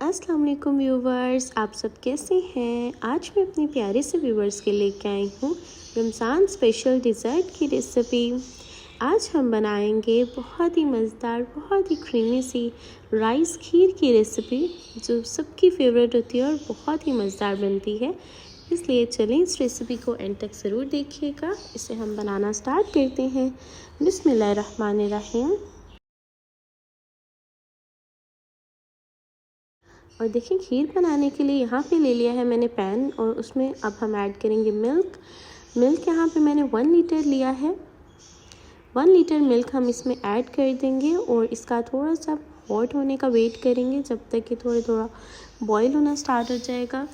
अस्सलाम वालेकुम व्यूवर्स, आप सब कैसे हैं। आज मैं अपने प्यारे से व्यूवर्स के लेके आई हूँ रमज़ान स्पेशल डिज़र्ट की रेसिपी। आज हम बनाएंगे बहुत ही मज़ेदार, बहुत ही क्रीमी सी राइस खीर की रेसिपी जो सबकी फेवरेट होती है और बहुत ही मज़ेदार बनती है। इसलिए चलें इस रेसिपी को एंड तक ज़रूर देखिएगा। इसे हम बनाना स्टार्ट करते हैं। बिस्मिल्लाहिर्रहमानिर्रहीम। और देखिए, खीर बनाने के लिए यहाँ पे ले लिया है मैंने पैन और उसमें अब हम ऐड करेंगे मिल्क यहाँ पे मैंने 1 लीटर लिया है। 1 लीटर मिल्क हम इसमें ऐड कर देंगे और इसका थोड़ा सा हॉट होने का वेट करेंगे जब तक कि थोड़ा बॉईल होना स्टार्ट हो जाएगा।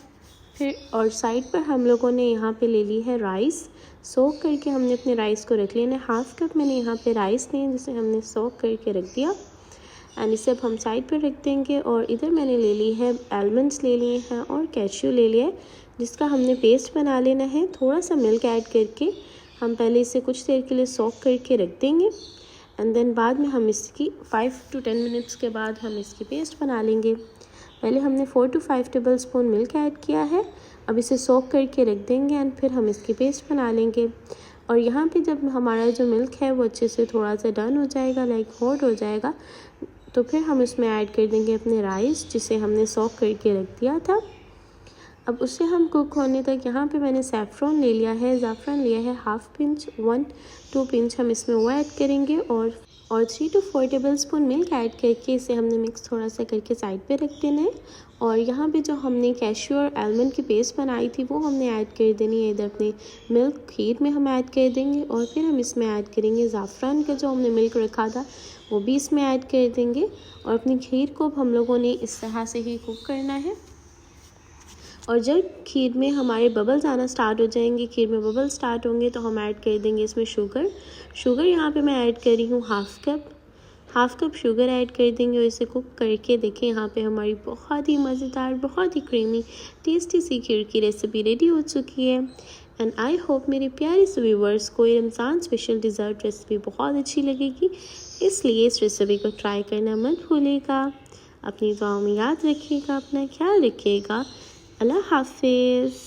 फिर और साइड पर हम लोगों ने यहाँ पे ले ली है राइस। सोक करके हमने अपने राइस को रख लेना है। हाफ़ कप मैंने यहाँ पे राइस लिए जिसे हमने सोक करके रख दिया एंड इसे अब हम साइड पर रख देंगे। और इधर मैंने ले ली है आलमंड्स ले लिए हैं और कैश्यू ले लिया है जिसका हमने पेस्ट बना लेना है। थोड़ा सा मिल्क ऐड करके हम पहले इसे कुछ देर के लिए सॉक करके रख देंगे एंड देन बाद में हम इसकी 5 to 10 मिनट्स के बाद हम इसकी पेस्ट बना लेंगे। पहले हमने 4 to 5 table spoon milk add किया है। अब इसे सॉक करके रख देंगे एंड फिर हम इसकी पेस्ट बना लेंगे। और यहाँ पे जब हमारा जो मिल्क है वो अच्छे से थोड़ा सा डन हो जाएगा, लाइक हॉट हो जाएगा, तो फिर हम इसमें ऐड कर देंगे अपने राइस जिसे हमने सॉक करके रख दिया था। अब उसे हम कुक होने तक यहाँ पे मैंने ज़ाफ़रान ले लिया है, ज़ाफ़रान लिया है हाफ़ पिंच, 1-2 पिंच हम इसमें वो ऐड करेंगे और 3 to 4 table spoon milk add करके इसे हमने मिक्स थोड़ा सा करके साइड पे रख देना है। और यहाँ पे जो हमने कैश्यू और आलमंड की पेस्ट बनाई थी वो हमने ऐड कर देनी है इधर अपने मिल्क खीर में हम ऐड कर देंगे। और फिर हम इसमें ऐड करेंगे ज़ाफ़रान का जो हमने मिल्क रखा था वो भी इसमें ऐड कर देंगे। और अपनी खीर को हम लोगों ने इस तरह से ही कुक करना है। और जब खीर में हमारे बबल्स आना स्टार्ट हो जाएंगे, खीर में बबल स्टार्ट होंगे तो हम ऐड कर देंगे इसमें शुगर यहाँ पे मैं ऐड कर रही हूँ हाफ़ कप शुगर ऐड कर देंगे और इसे कुक करके देखें यहाँ पे हमारी बहुत ही मज़ेदार, बहुत ही क्रीमी टेस्टी सी खीर की रेसिपी रेडी हो चुकी है। एंड आई होप मेरे प्यारे से व्यूवर्स को ये रमज़ान स्पेशल डिज़र्ट रेसिपी बहुत अच्छी लगेगी, इसलिए इस रेसिपी को ट्राई करना मत भूलिएगा। अपनी दुआओं में याद रखिएगा, अपना ख्याल रखिएगा। अल्लाह हाफिज़।